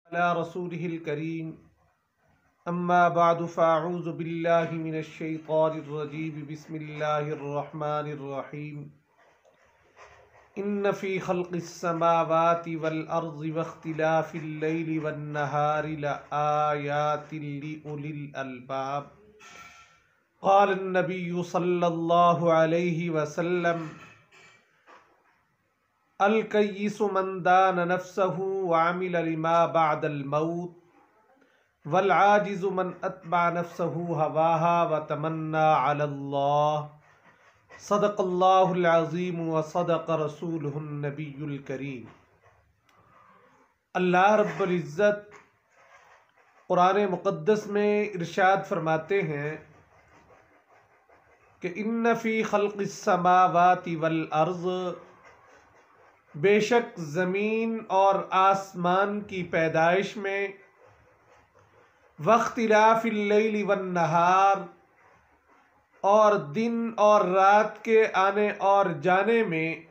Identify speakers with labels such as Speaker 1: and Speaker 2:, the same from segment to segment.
Speaker 1: अला रसूलिहिल करीम अम्मा बअदु फ़अऊज़ु बिल्लाहि मिनश शैतानिर रजीम बिस्मिल्लाहिर रहमानिर रहीम इन्न फ़ी ख़ल्क़िस समावाति वल अर्ज़ि वख्तिलाफ़िल लैलि वन नहारि लआयातिन लिउलिल अलबाब क़ालन नबिय्यु सल्लल्लाहु अलैहि वसल्लम अल कय्यिसु मन दान नफ्सहु व अमिल लिमा बअदल मौत वल आजिज़ु मन अत्बअ नफ्सहु हवाहा व तमन्ना अलल्लाह सदक़ल्लाहुल अज़ीम व सदक़ रसूलुहुन नबियुल करीम। अल्लाह रब्बुल इज़्ज़त कुरान मुक़द्दस में इरशाद फरमाते हैं कि इन्न फ़ी ख़ल्क़िस समावाति वल अर्ज़, बेशक ज़मीन और आसमान की पैदाइश में, वख्तिलाफ़िल लैलि वन नहार, और दिन और रात के आने और जाने में,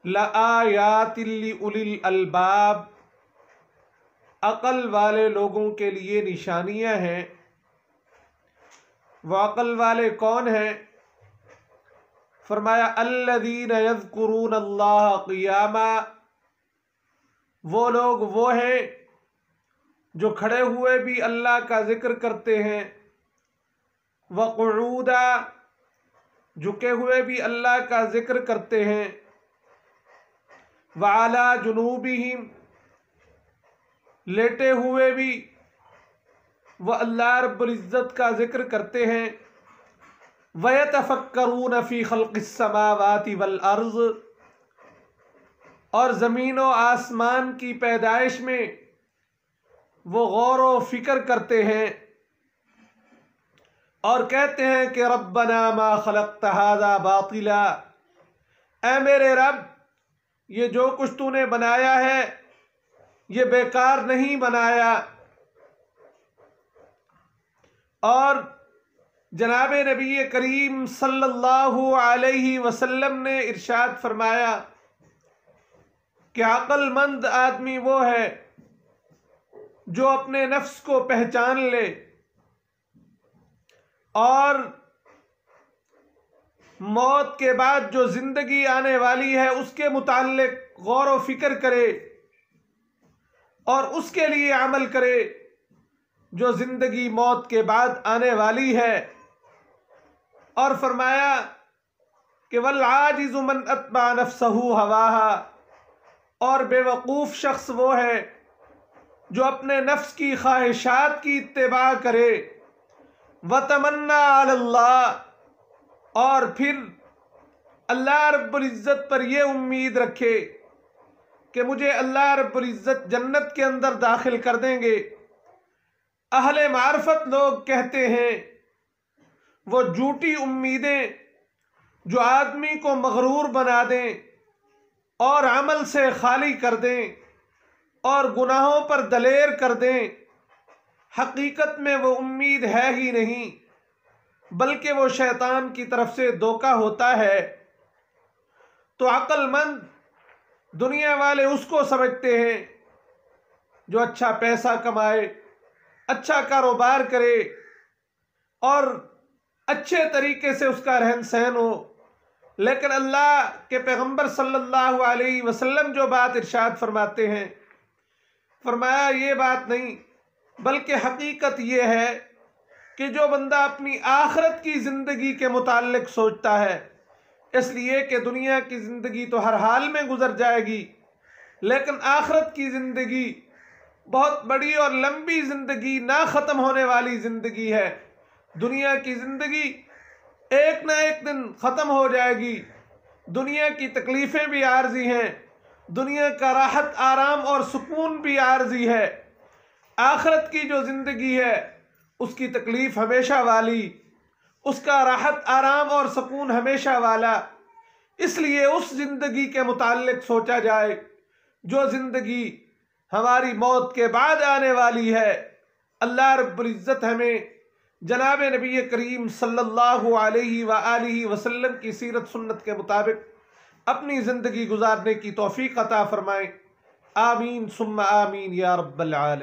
Speaker 1: लआयातिन लिउलिल अलबाब, अक़ल वाले लोगों के लिए निशानियाँ हैं। वह अक़ल वाले कौन हैं? फरमाया अल्लज़ीना यज़्कुरून अल्लाह क़ियामा, वो लोग वो हैं जो खड़े हुए भी अल्लाह का ज़िक्र करते हैं, व क़ुऊदा, झुके हुए भी अल्लाह का ज़िक्र करते हैं, व अला जुनूबिहिम, लेटे हुए भी वह अल्लाह रब्बुल इज़्ज़त का ज़िक्र करते हैं। वयतफ़क्करून फ़ी ख़ल्क़िस समावाति वल अर्ज़, और ज़मीन व आसमान की पैदाइश में वो गौर व फ़िक्र करते हैं और कहते हैं कि रब्बना मा ख़लक़्त हाज़ा बातिला, ऐ मेरे रब, ये जो कुछ तूने बनाया है ये बेकार नहीं बनाया। और जनाब नबी करीम सल्लल्लाहु अलैहि वसल्लम ने इरशाद फरमाया कि अक्लमंद आदमी वो है जो अपने नफ्स को पहचान ले और मौत के बाद जो जिंदगी आने वाली है उसके मुताल्लिक गौर व फिक्र करे और उसके लिए अमल करे जो जिंदगी मौत के बाद आने वाली है। और फरमाया कि वल आजिज़ु मन अत्बा नफ्सहु हवाहा, और बेवकूफ़ शख्स वो है जो अपने नफ्स की ख्वाहिशात की इत्तिबा करे, व तमन्ना अलल्लाह, और फिर अल्लाह रब्बुल इज़्ज़त पर यह उम्मीद रखे कि मुझे अल्लाह रब्बुल इज़्ज़त जन्नत के अंदर दाखिल कर देंगे। अहले मार्फत लोग कहते हैं वो झूठी उम्मीदें जो आदमी को मगरूर बना दें और अमल से खाली कर दें और गुनाहों पर दलेर कर दें, हकीकत में वो उम्मीद है ही नहीं बल्कि वो शैतान की तरफ से धोखा होता है। तो अक्लमंद दुनिया वाले उसको समझते हैं जो अच्छा पैसा कमाए, अच्छा कारोबार करे और अच्छे तरीके से उसका रहन सहन हो। लेकिन अल्लाह के पैगंबर सल्लल्लाहु अलैहि वसल्लम जो बात इरशाद फरमाते हैं, फरमाया ये बात नहीं बल्कि हकीकत ये है कि जो बंदा अपनी आखिरत की ज़िंदगी के मुताल्लिक सोचता है, इसलिए कि दुनिया की ज़िंदगी तो हर हाल में गुजर जाएगी, लेकिन आखिरत की ज़िंदगी बहुत बड़ी और लंबी ज़िंदगी, ना ख़त्म होने वाली ज़िंदगी है। दुनिया की ज़िंदगी एक ना एक दिन ख़त्म हो जाएगी। दुनिया की तकलीफ़ें भी आर्जी हैं, दुनिया का राहत आराम और सुकून भी आर्जी है। आखिरत की जो ज़िंदगी है उसकी तकलीफ़ हमेशा वाली, उसका राहत आराम और सुकून हमेशा वाला। इसलिए उस ज़िंदगी के मुताल्लिक सोचा जाए जो ज़िंदगी हमारी मौत के बाद आने वाली है। अल्लाह रब्बुल इज़्ज़त हमें जनाब नबी करीम सल्लल्लाहु अलैहि व आलिहि वसल्लम की सीरत सुन्नत के मुताबिक अपनी ज़िंदगी गुजारने की तौफीक अता फरमाएँ। आमीन सुम्मा आमीन या रब्बल आलमीन।